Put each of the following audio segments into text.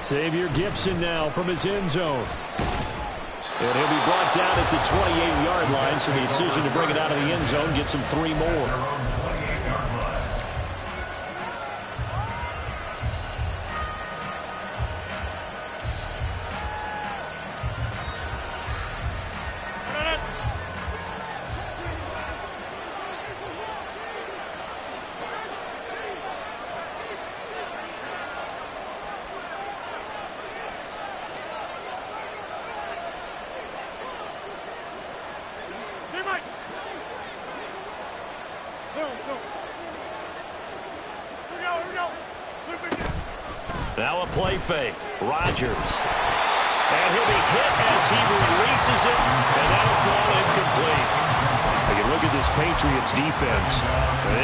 Xavier Gibson now from his end zone. And he'll be brought down at the 28-yard line, so the decision to bring it out of the end zone gets him 3 more. Now a play fake. Rodgers. And he'll be hit as he releases it, and that'll fall incomplete. You can look at this Patriots defense.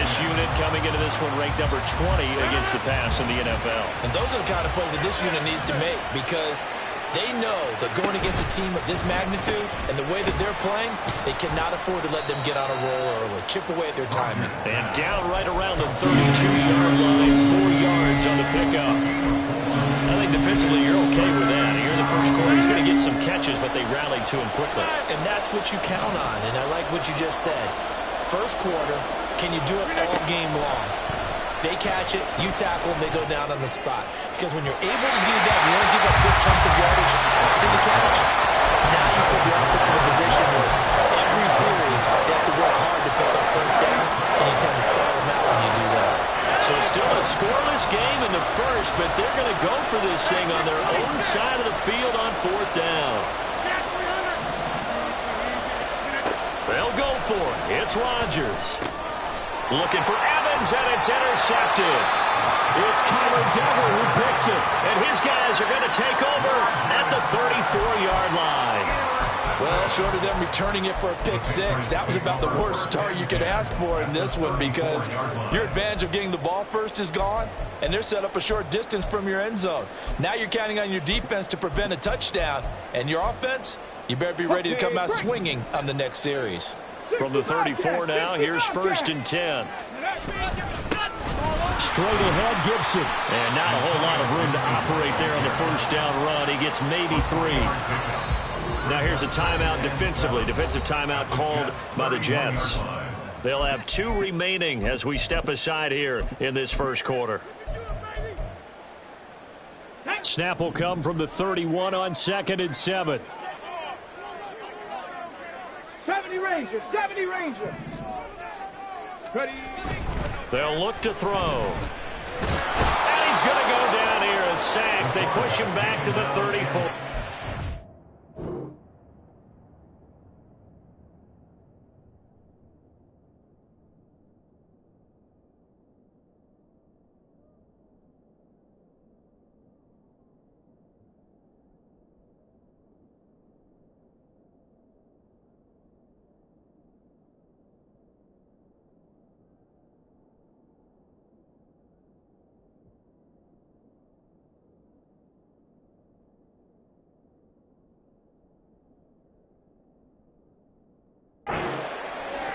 This unit coming into this one ranked number 20 against the pass in the NFL. And those are the kind of plays that this unit needs to make, because they know that going against a team of this magnitude and the way that they're playing, they cannot afford to let them get on a roll early. Chip away at their timing. And down right around the 32-yard line, 4 yards on the pickup. I think defensively you're okay with that. Here in the first quarter, he's going to get some catches, but they rallied to him quickly. And that's what you count on, and I like what you just said. First quarter, can you do it all game long? They catch it, you tackle them, they go down on the spot. Because when you're able to do that, you don't give up big chunks of yardage after the catch. Now you put the offense in a position where every series they have to work hard to pick up first downs, and you tend to stall them out when you do that. So still a scoreless game in the first, but they're going to go for this thing on their own side of the field on 4th down. They'll go for it. It's Rodgers. Looking for Evans, and it's intercepted. It's Kyler Duggar who picks it, and his guys are going to take over at the 34-yard line. Well, short of them returning it for a pick 6, that was about the worst start you could ask for in this one, because your advantage of getting the ball first is gone, and they're set up a short distance from your end zone. Now you're counting on your defense to prevent a touchdown, and your offense, you better be ready to come out swinging on the next series. From the 34 now, here's 1st and 10. Straight ahead, Gibson. And not a whole lot of room to operate there on the 1st down run. He gets maybe 3. Now here's a timeout defensively. Defensive timeout called by the Jets. They'll have 2 remaining as we step aside here in this first quarter. Snap will come from the 31 on 2nd and 7. 70 Rangers, 70 Rangers. Ready. They'll look to throw. And he's going to go down here, a sack. They push him back to the 34.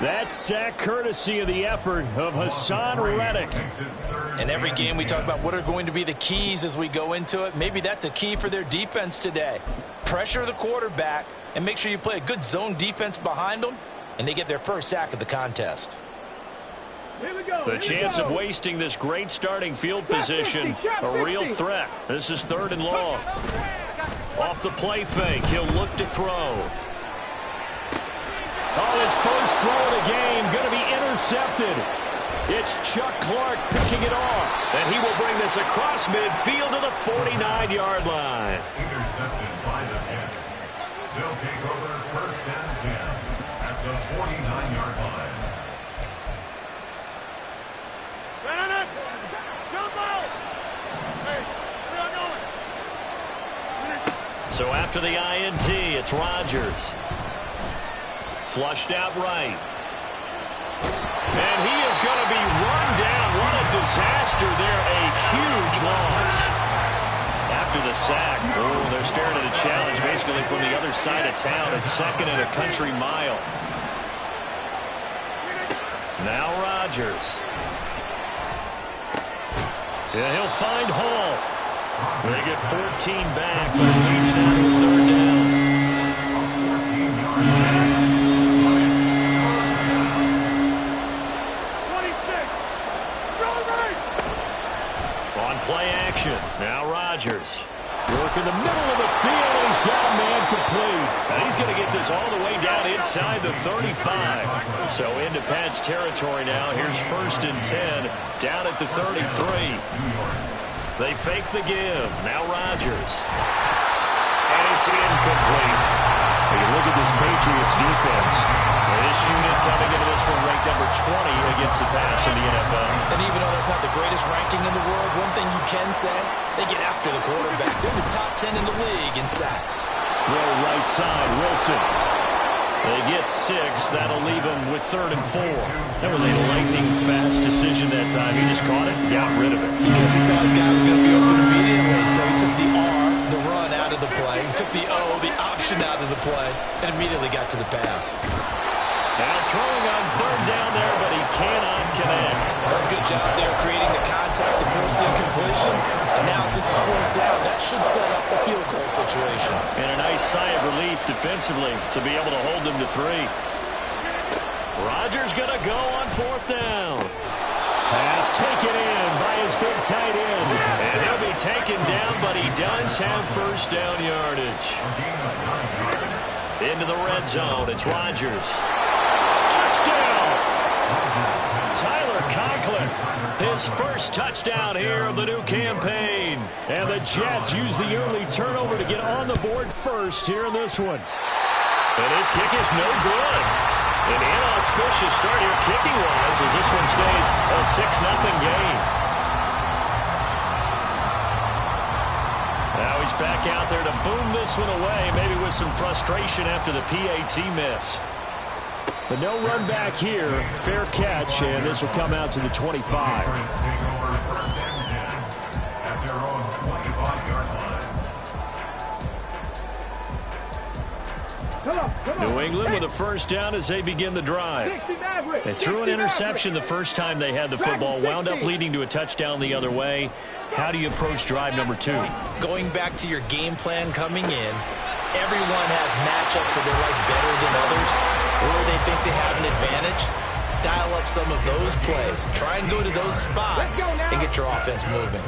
That sack courtesy of the effort of Hassan Reddick. In every game we talk about what are going to be the keys as we go into it. Maybe that's a key for their defense today. Pressure the quarterback and make sure you play a good zone defense behind them, and they get their first sack of the contest. The chance of wasting this great starting field position, a real threat. This is 3rd and long. Off the play fake, he'll look to throw. Oh, his first throw of the game going to be intercepted. It's Chuck Clark picking it off, and he will bring this across midfield to the 49-yard line. Intercepted by the Jets. They'll take over 1st and 10 at the 49-yard line. So after the INT, it's Rodgers. Flushed out right. And he is going to be run down. What a disaster there. A huge loss. After the sack, oh, they're staring at a challenge basically from the other side of town. It's 2nd and a country mile. Now Rodgers. Yeah, he'll find Hall. They get 14 back, but it leads now to a third down. On play action, now Rodgers. Work in the middle of the field, and he's got a man complete. And he's going to get this all the way down inside the 35. So into Pat's territory now. Here's 1st and 10, down at the 33. They fake the give. Now Rodgers. And it's incomplete. When you look at this Patriots defense, this unit coming into this one ranked number 20 against the pass in the NFL. And even though that's not the greatest ranking in the world, one thing you can say, they get after the quarterback. They're the top 10 in the league in sacks. Throw right side, Wilson. They get 6. That'll leave them with 3rd and 4. That was a lightning-fast decision that time. He just caught it and got rid of it. Because he saw his guy was going to be open immediately, so he took the R, the run, out of the play. He took the O, the option, out of the play, and immediately got to the pass. Now throwing on 3rd down there, but he cannot connect. That's a good job there, creating the contact, the forcing completion. And now, since it's 4th down, that should set up a field goal situation. And a nice sigh of relief defensively to be able to hold them to 3. Rodgers going to go on 4th down. Pass taken in by his big tight end. And he'll be taken down, but he does have 1st down yardage. Into the red zone, it's Rodgers. Touchdown! Tyler Conklin, his 1st touchdown here of the new campaign. And the Jets use the early turnover to get on the board first here in this one. And his kick is no good. An inauspicious start here kicking-wise as this one stays a 6-0 game. Now he's back out there to boom this one away, maybe with some frustration after the PAT miss. But no run back here. Fair catch, and this will come out to the 25. New England with a 1st down as they begin the drive. They threw an interception the first time they had the football, wound up leading to a touchdown the other way. How do you approach drive number 2? Going back to your game plan coming in, everyone has matchups that they like better than others, or they think they have an advantage. Dial up some of those plays. Try and go to those spots and get your offense moving.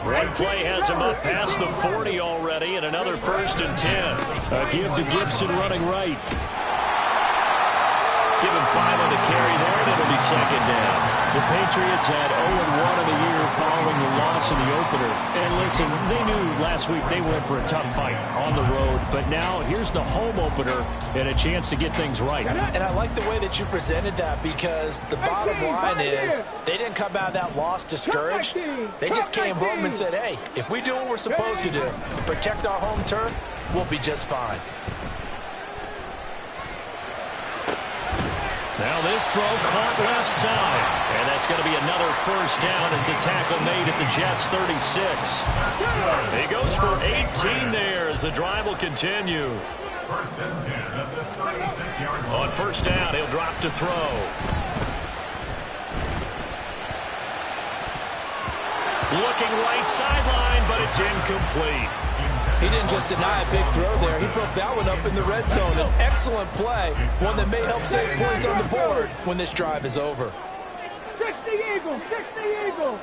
Run play has him up past the 40 already, and another 1st and 10. A give to Gibson running right. Give him 5 on the carry there, and it'll be 2nd down. The Patriots had 0-1 in the year following the loss in the opener. And listen, they knew last week they were in for a tough fight on the road. But now here's the home opener and a chance to get things right. And I like the way that you presented that, because the bottom line is they didn't come out of that loss discouraged. They just came home and said, hey, if we do what we're supposed to do, protect our home turf, we'll be just fine. Now this throw caught left side. And that's going to be another 1st down as the tackle made at the Jets' 36. He goes for 18 there as the drive will continue. 1st and 10 at the 36-yard line. On 1st down, he'll drop to throw. Looking right sideline, but it's incomplete. He didn't just deny a big throw there. He broke that one up in the red zone. An excellent play, one that may help save points on the board when this drive is over. 60 Eagles, 60 Eagles.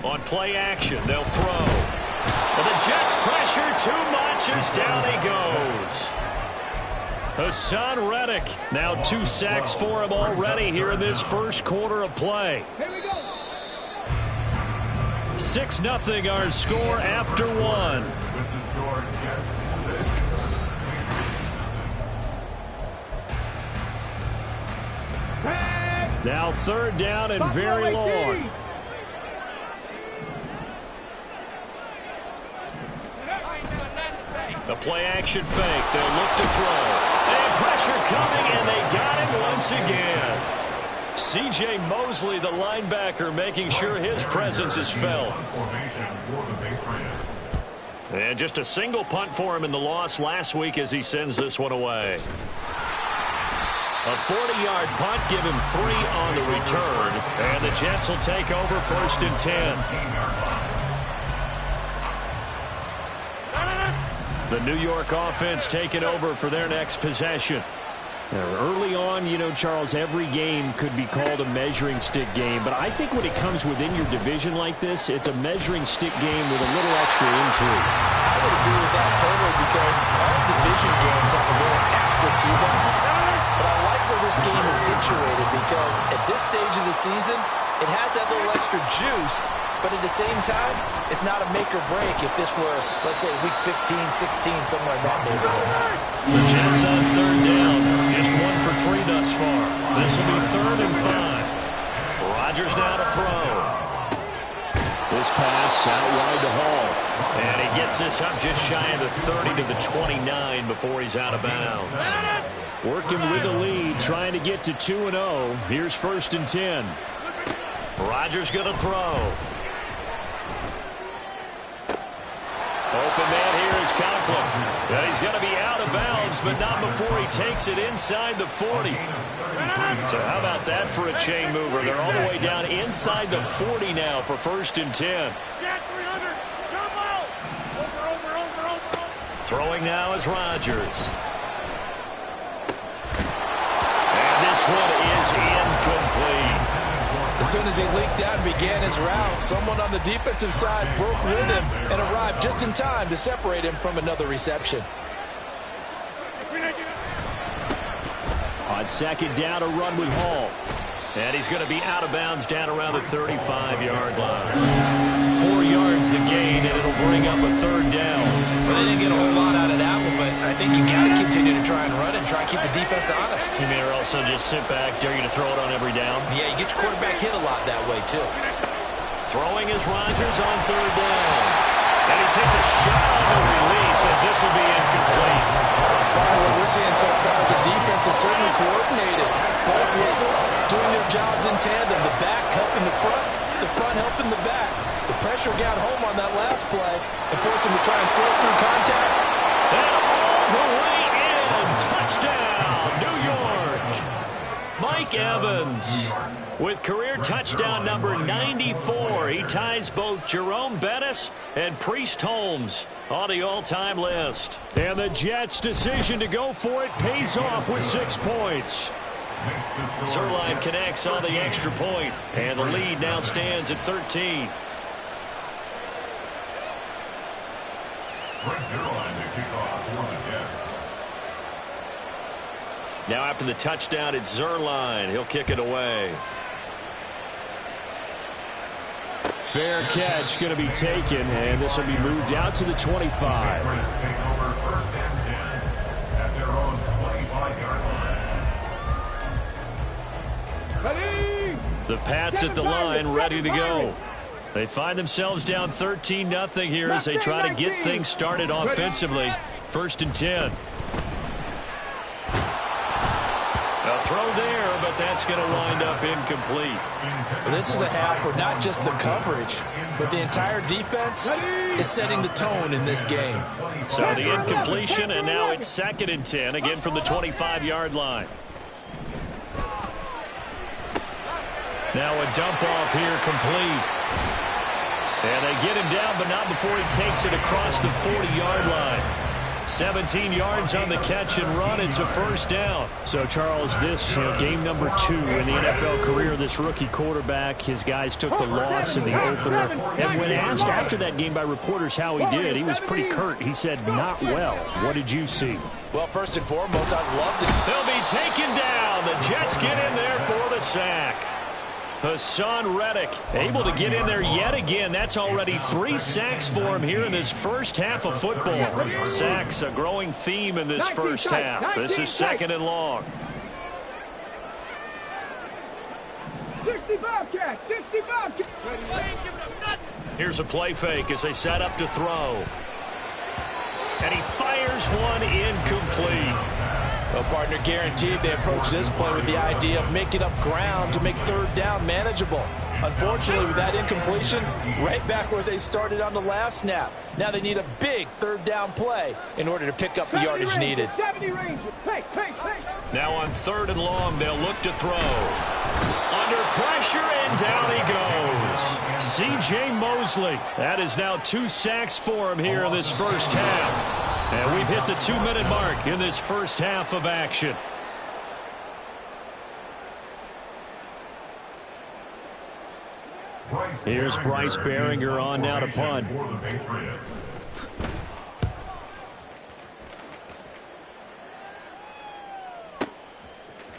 On play action, they'll throw. But the Jets pressure too much as down he goes. Hassan Reddick, now 2 sacks for him already here in this 1st quarter of play. Here we go. 6-0 our score after 1. With the score, Jets 6. Now 3rd down and very long. The play action fake. They'll look to throw. And pressure coming, and they got him once again. C.J. Mosley, the linebacker, making sure his presence is felt. And just a single punt for him in the loss last week as he sends this one away. A 40-yard punt, give him 3 on the return. And the Jets will take over 1st and 10. The New York offense taking over for their next possession. Early on, you know, Charles, every game could be called a measuring stick game. But I think when it comes within your division like this, it's a measuring stick game with a little extra intrigue. I would agree with that totally because all division games have a little extra to them. But I like where this game is situated because at this stage of the season, it has that little extra juice. But at the same time, it's not a make or break if this were, let's say, week 15, 16, somewhere in that neighborhood. The Jets on 3rd down. Just 1 for 3 thus far. This will be 3rd and 5. Rodgers now to throw. This pass out wide to Hall. And he gets this up just shy of the 30 to the 29 before he's out of bounds. Working with the lead, trying to get to 2-0. Here's 1st and 10. Rodgers going to throw. Open man here is Conklin. And he's going to be out of bounds, but not before he takes it inside the 40. So how about that for a chain mover? They're all the way down inside the 40 now for 1st and 10. Throwing now is Rodgers. And this one is incomplete. As soon as he leaked out and began his route, someone on the defensive side broke with him and arrived just in time to separate him from another reception. On 2nd down, a run with Hall. And he's going to be out of bounds down around the 35-yard line. 4 yards the gain, and it'll bring up a 3rd down. Well, they didn't get a whole lot out of that one, but I think you got to continue to try and run and try and keep the defense honest. You mean, or also just sit back, dare you to throw it on every down? Yeah, you get your quarterback hit a lot that way, too. Throwing is Rodgers on 3rd down. And he takes a shot on the release as this will be incomplete. What we're seeing so far is the defense is certainly coordinated. Both levels doing their jobs in tandem. The back helping the front helping the back. The pressure got home on that last play and forced him to try and throw through contact. And all the way in. Touchdown, New York. Mike Evans with career touchdown number 94. He ties both Jerome Bettis and Priest Holmes on the all-time list. And the Jets' decision to go for it pays off with 6 points. Zerline connects on the extra point, and the lead now stands at 13. Now after the touchdown, it's Zerline. He'll kick it away. Fair catch going to be taken, and this will be moved out to the 25. The Pats at the line, ready to go. They find themselves down 13-0 here as they try to get things started offensively. 1st and 10. A throw there, but that's going to wind up incomplete. Well, this is a half where not just the coverage, but the entire defense is setting the tone in this game. So the incompletion, and now it's 2nd and 10, again from the 25-yard line. Now a dump off here complete. And they get him down, but not before he takes it across the 40-yard line. 17 yards on the catch and run. It's a 1st down. So, Charles, this game number 2 in the NFL career of this rookie quarterback. His guys took the loss in the opener. And when asked after that game by reporters how he did, he was pretty curt. He said, not well. What did you see? Well, first and foremost, I'd love to. They'll be taken down. The Jets get in there for the sack. Hassan Reddick able to get in there yet again. That's already 3 sacks for him here in this first half of football. Sacks, a growing theme in this first half. This is 2nd and long. 65 catch, 65 catch. Here's a play fake as they set up to throw. And he fires one incomplete. Well, partner, guaranteed they approach this play with the idea of making up ground to make 3rd down manageable. Unfortunately, with that incompletion, right back where they started on the last snap. Now they need a big third down play in order to pick up the yardage needed. Now on 3rd and long, they'll look to throw. Under pressure, and down he goes. C.J. Mosley. That is now 2 sacks for him here in this first half. And we've hit the 2-minute mark in this first half of action. Here's Bryce Behringer on now to punt.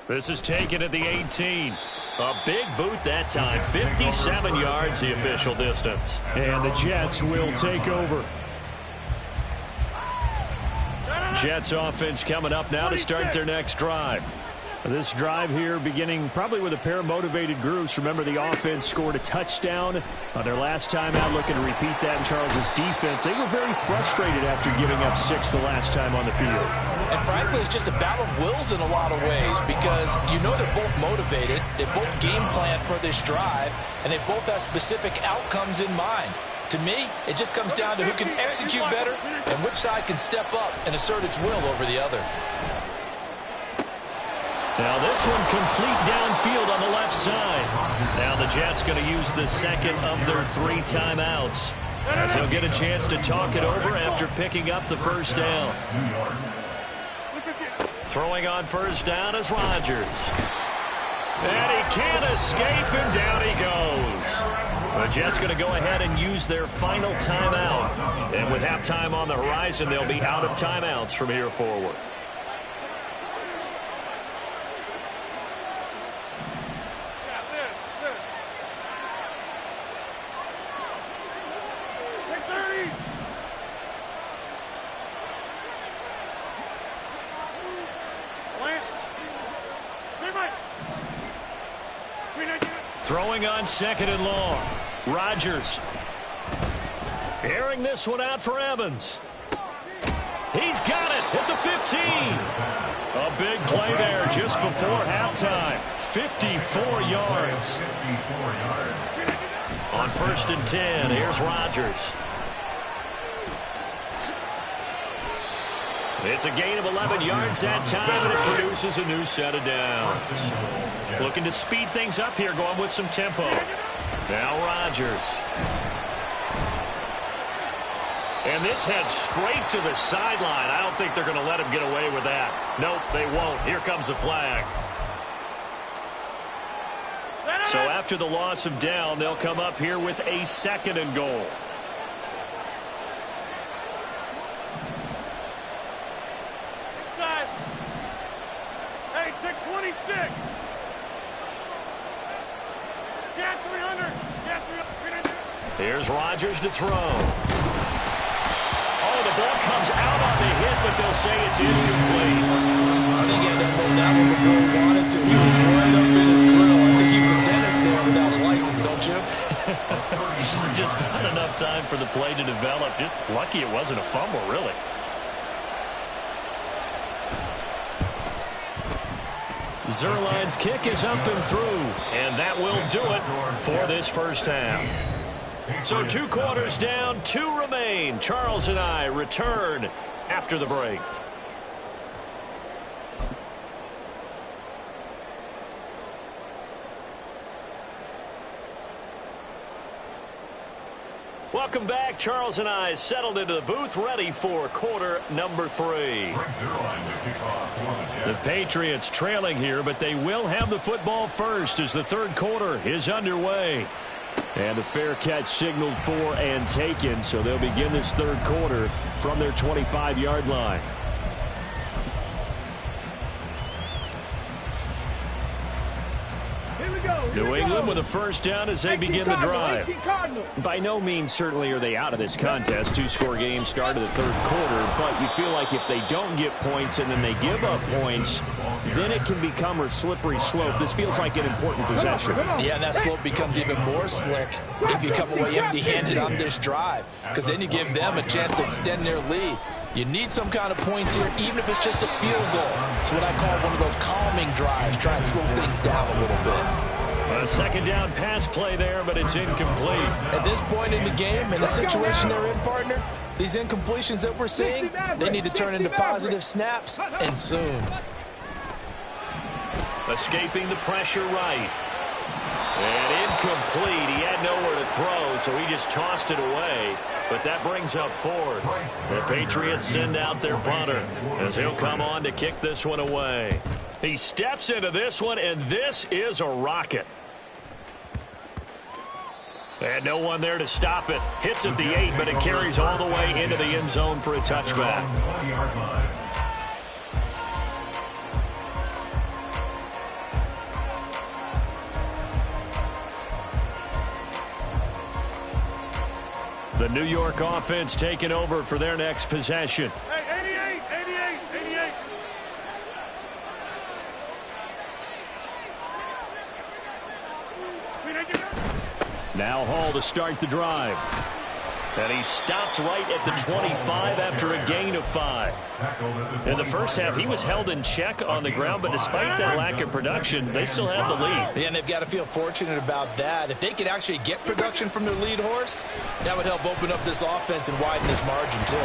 This is taken at the 18. A big boot that time. 57 yards the official distance. And the Jets will take over. Jets offense coming up now to start their next drive. This drive here beginning probably with a pair of motivated groups. Remember, the offense scored a touchdown their last time out, looking to repeat that in Charles's defense. They were very frustrated after giving up 6 the last time on the field. And frankly, it's just a battle of wills in a lot of ways because you know they're both motivated, they both game plan for this drive, and they both have specific outcomes in mind. To me, it just comes down to who can execute better and which side can step up and assert its will over the other. Now this one complete downfield on the left side. Now the Jets going to use the second of their 3 timeouts, as he'll get a chance to talk it over after picking up the first down. Throwing on first down is Rodgers. And he can't escape, and down he goes. The Jets going to go ahead and use their final timeout. And with halftime on the horizon, they'll be out of timeouts from here forward. Throwing on 2nd and long. Rodgers. Airing this one out for Evans. He's got it at the 15. A big play there just before halftime. 54 yards. On 1st and 10, here's Rodgers. It's a gain of 11 yards that time, and it produces a new set of downs. Looking to speed things up here, going with some tempo. Now Rodgers. And this heads straight to the sideline. I don't think they're going to let him get away with that. Nope, they won't. Here comes the flag. So after the loss of down, they'll come up here with a 2nd and goal. Hey, take 26. Get 300. Get 300. Here's Rodgers to throw. Oh, the ball comes out on the hit, but they'll say it's incomplete. I think he had to hold that one before he wanted to. He was right up in his grill. I think he was a dentist there without a license, don't you? Just not enough time for the play to develop. Just lucky it wasn't a fumble, really. Zerline's kick is up and through, and that will do it for this first half. So 2 quarters down, 2 remain. Charles and I return after the break. Welcome back. Charles and I settled into the booth, ready for quarter number 3. The Patriots trailing here, but they will have the football first as the 3rd quarter is underway. And a fair catch signaled for and taken, so they'll begin this 3rd quarter from their 25-yard line. New England with a first down as they begin the drive. By no means certainly are they out of this contest. 2-score game start of the 3rd quarter, but you feel like if they don't get points and then they give up points, then it can become a slippery slope. This feels like an important possession. Yeah, and that slope becomes even more slick if you come away empty-handed on this drive, because then you give them a chance to extend their lead. You need some kind of points here, even if it's just a field goal. It's what I call one of those calming drives. Try and slow things down a little bit. A second down pass play there, but it's incomplete. At this point in the game, in the situation they're in, partner, these incompletions that we're seeing, they need to turn into positive snaps, and soon. Escaping the pressure right. And incomplete. He had nowhere to throw, so he just tossed it away. But that brings up fourth. The Patriots send out their punter as he'll come on to kick this one away. He steps into this one, and this is a rocket. And no one there to stop it. Hits at the 8, but it carries all the way into the end zone for a touchback. The New York offense taking over for their next possession. Hey, 88. Now Hall to start the drive. And he stopped right at the 25 after a gain of 5. In the first half, he was held in check on the ground, but despite that lack of production, they still have the lead. Yeah, and they've got to feel fortunate about that. If they could actually get production from their lead horse, that would help open up this offense and widen this margin, too.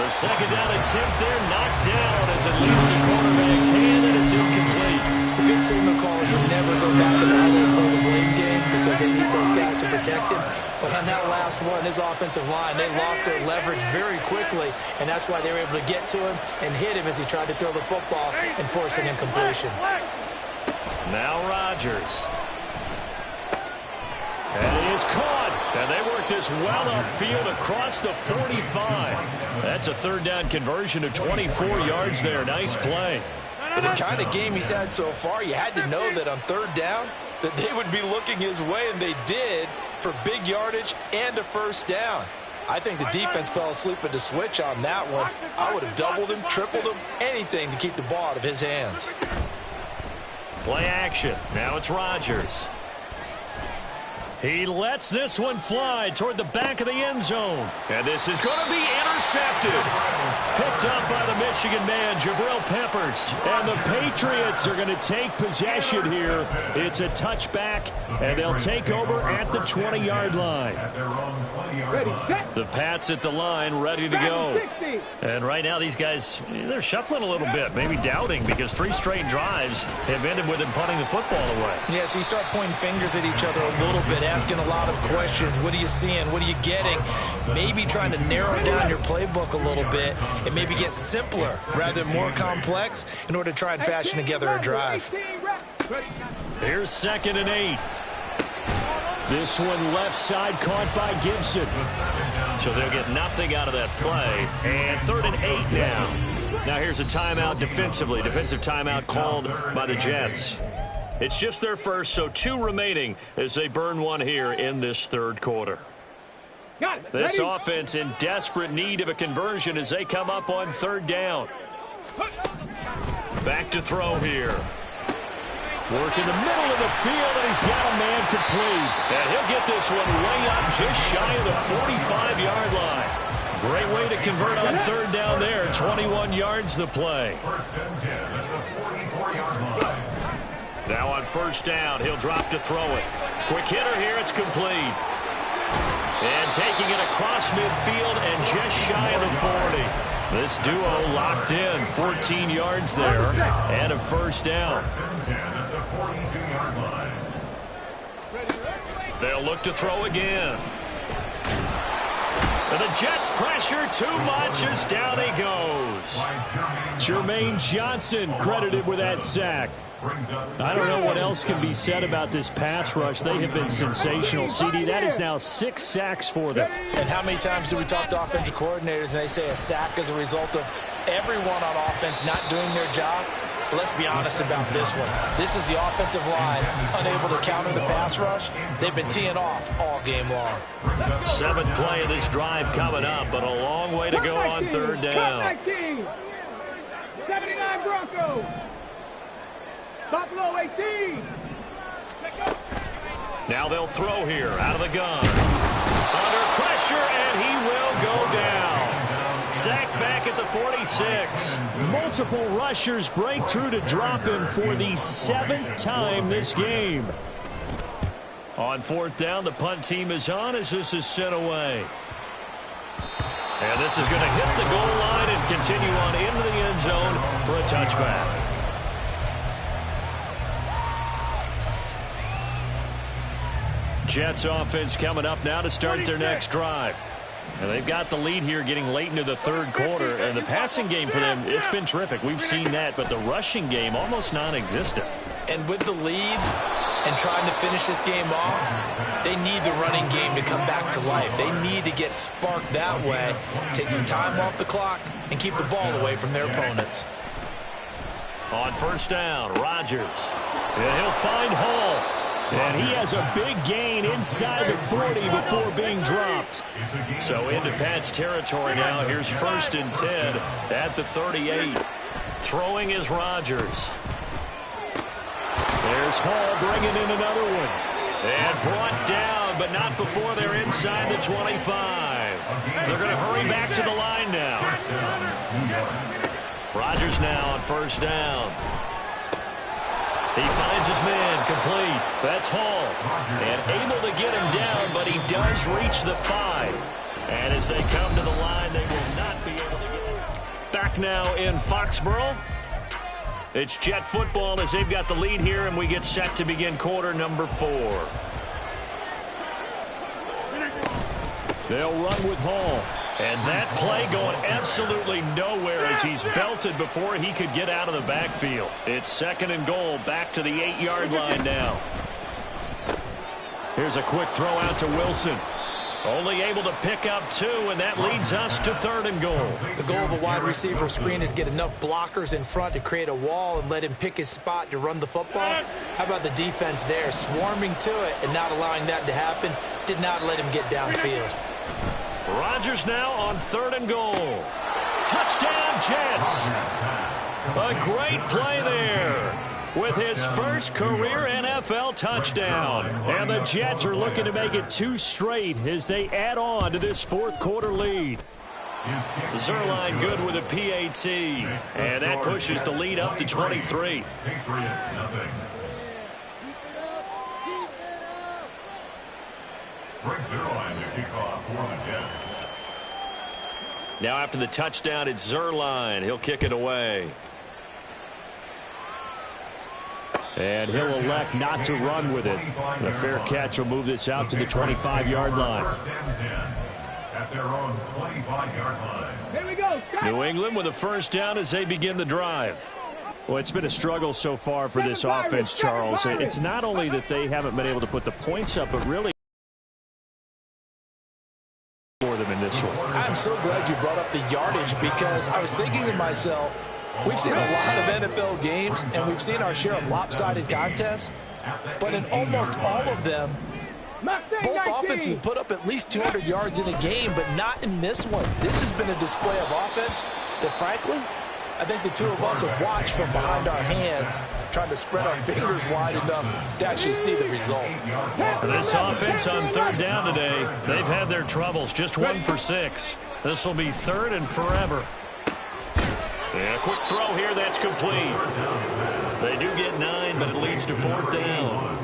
The second down attempt there knocked down as it leaves the quarterback's hand, and it's incomplete. The good signal callers will never go back in the huddle and play the blame game because they need those guys to protect him. But on that last one, his offensive line, they lost their leverage very quickly, and that's why they were able to get to him and hit him as he tried to throw the football and force an incompletion. Now Rodgers. And he is caught. And they work this well upfield across the 45. That's a third down conversion of 24 yards there. Nice play. In the kind of game he's had so far, you had to know that on third down that they would be looking his way, and they did, for big yardage and a first down. I think the defense fell asleep at the switch on that one. I would have doubled him, tripled him, anything to keep the ball out of his hands. Play action. Now it's Rodgers. He lets this one fly toward the back of the end zone. And this is going to be intercepted. Picked up by the Michigan man, Jabril Peppers. And the Patriots are going to take possession here. It's a touchback, and they'll take over at the 20-yard line. The Pats at the line, ready to go. And right now, these guys, they're shuffling a little bit, maybe doubting, because 3 straight drives have ended with them punting the football away. Yeah, so you start pointing fingers at each other a little bit, asking a lot of questions. What are you seeing? What are you getting? Maybe trying to narrow down your playbook a little bit and maybe get simpler rather than more complex in order to try and fashion together a drive. Here's 2nd and 8. This one left side caught by Gibson. So they'll get nothing out of that play. And 3rd and 8 now. Now here's a timeout defensively. Defensive timeout called by the Jets. It's just their first, so 2 remaining as they burn one here in this third quarter. This offense in desperate need of a conversion as they come up on 3rd down. Back to throw here. Work in the middle of the field, and he's got a man complete. And he'll get this one way up just shy of the 45-yard line. Great way to convert on 3rd down there. 21 yards the play. Now on 1st down, he'll drop to throw it. Quick hitter here, it's complete. And taking it across midfield and just shy of the 40. This duo locked in, 14 yards there, and a 1st down. They'll look to throw again. And the Jets pressure too much as down he goes. Jermaine Johnson credited with that sack. I don't know what else can be said about this pass rush. They have been sensational, CD. That is now 6 sacks for them. And how many times do we talk to offensive coordinators and they say a sack is a result of everyone on offense not doing their job? But let's be honest about this one. This is the offensive line unable to counter the pass rush. They've been teeing off all game long. 7th play of this drive coming up, but a long way to go on 3rd down. 79 Broncos. Buffalo 18. Now they'll throw here out of the gun. Under pressure, and he will go down. Sacked back at the 46. Multiple rushers break through to drop him for the 7th time this game. On fourth down, the punt team is on as this is sent away. And this is going to hit the goal line and continue on into the end zone for a touchback. Jets offense coming up now to start their next drive. And they've got the lead here getting late into the third quarter. And the passing game for them, it's been terrific. We've seen that. But the rushing game, almost non-existent. And with the lead and trying to finish this game off, they need the running game to come back to life. They need to get sparked that way, take some time off the clock, and keep the ball away from their opponents. On first down, Rodgers. And he'll find Hall. And he has a big gain inside the 40 before being dropped. So into Pat's territory now. Here's 1st and 10 at the 38. Throwing is Rodgers. There's Hall bringing in another one. And brought down, but not before they're inside the 25. They're going to hurry back to the line now. Rodgers now on first down. He finds his man complete. That's Hall. And able to get him down, but he does reach the 5. And as they come to the line, they will not be able to get it. Back now in Foxborough. It's Jet football as they've got the lead here, and we get set to begin quarter number 4. They'll run with Hall. And that play going absolutely nowhere as he's belted before he could get out of the backfield. It's 2nd and goal, back to the 8-yard line now. Here's a quick throw out to Wilson. Only able to pick up 2, and that leads us to 3rd and goal. The goal of a wide receiver screen is get enough blockers in front to create a wall and let him pick his spot to run the football. How about the defense there, swarming to it and not allowing that to happen? Did not let him get downfield. Rodgers now on 3rd and goal. Touchdown, Jets. A great play there with his first career NFL touchdown. And the Jets are looking to make it 2 straight as they add on to this 4th quarter lead. Zerline good with a PAT. And that pushes the lead up to 23. Now after the touchdown, it's Zerline. He'll kick it away. And he'll elect not to run with it. The fair catch will move this out to the 25-yard line. At their own 25-yard line. Here we go. New England with a first down as they begin the drive. Well, it's been a struggle so far for this offense, Charles. It's not only that they haven't been able to put the points up, but really for them in this one. I'm so glad you brought up the yardage because I was thinking to myself, we've seen a lot of NFL games and we've seen our share of lopsided contests, but in almost all of them, both offenses put up at least 200 yards in a game, but not in this one. This has been a display of offense that, frankly, I think the two of us have watched from behind our hands, trying to spread our fingers wide enough to actually see the result. This offense on 3rd down today, they've had their troubles. Just 1 for 6. This will be 3rd and forever. And a quick throw here, that's complete. They do get 9, but it leads to 4th down.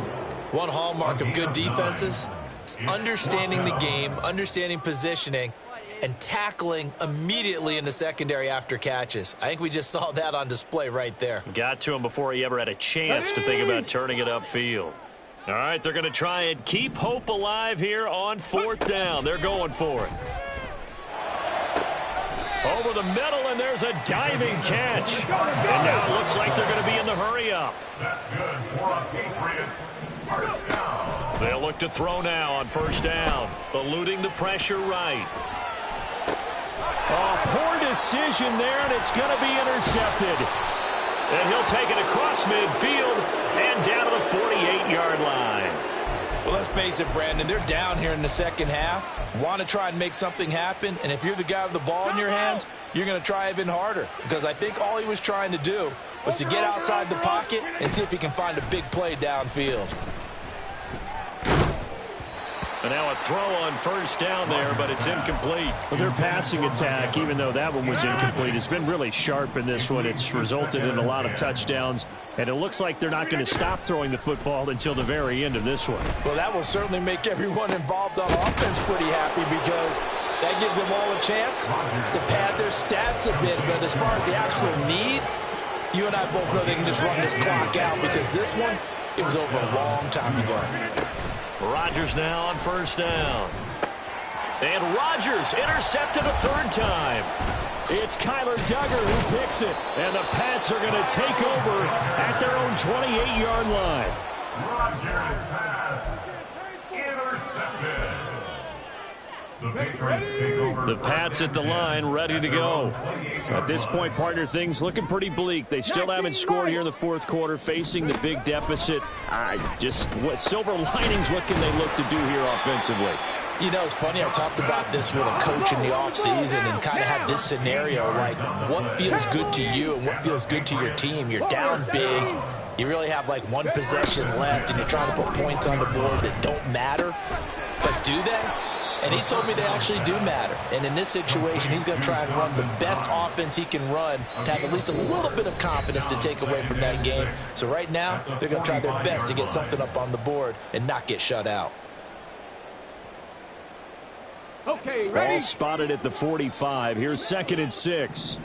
One hallmark of good defenses is understanding the game, understanding positioning, and tackling immediately in the secondary after catches. I think we just saw that on display right there. Got to him before he ever had a chance to think about turning it upfield. All right, they're going to try and keep hope alive here on 4th down. They're going for it. Over the middle, and there's a diving catch. And now it looks like they're going to be in the hurry-up. That's good for a Patriots. First down. They'll look to throw now on 1st down, eluding the pressure right. Oh, poor decision there, and it's going to be intercepted. And he'll take it across midfield and down to the 48-yard line. Well, let's face it, Brandon, they're down here in the second half. Want to try and make something happen, and if you're the guy with the ball in your hands, you're going to try even harder. Because I think all he was trying to do was to get outside the pocket and see if he can find a big play downfield. And now a throw on first down there, but it's incomplete. Well, their passing attack, even though that one was incomplete, has been really sharp in this one. It's resulted in a lot of touchdowns, and it looks like they're not going to stop throwing the football until the very end of this one. Well, that will certainly make everyone involved on offense pretty happy because that gives them all a chance to pad their stats a bit. But as far as the actual need, you and I both know they can just run this clock out because this one, it was over a long time ago. Rodgers now on first down. And Rodgers intercepted a third time. It's Kyler Duggar who picks it. And the Pats are going to take over at their own 28-yard line. Rodgers pass intercepted. The Patriots take over. The Pats at the line, ready to go. At this point, partner, things looking pretty bleak. They still haven't scored here in the fourth quarter, facing the big deficit. What silver linings, what can they look to do here offensively? You know, it's funny, I talked about this with a coach in the offseason and kind of had this scenario, like what feels good to you and what feels good to your team. You're down big. You really have like one possession left, and you're trying to put points on the board that don't matter. But do they? And he told me they actually do matter. And in this situation, he's going to try and run the best offense he can run to have at least a little bit of confidence to take away from that game. So right now, they're going to try their best to get something up on the board and not get shut out. Okay, Ball ready? spotted at the 45. Here's 2nd and 6.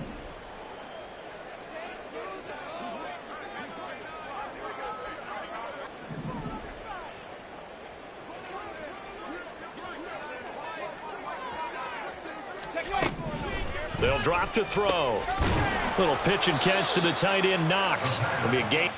They'll drop to throw. Little pitch and catch to the tight end, Knox. It'll be a game.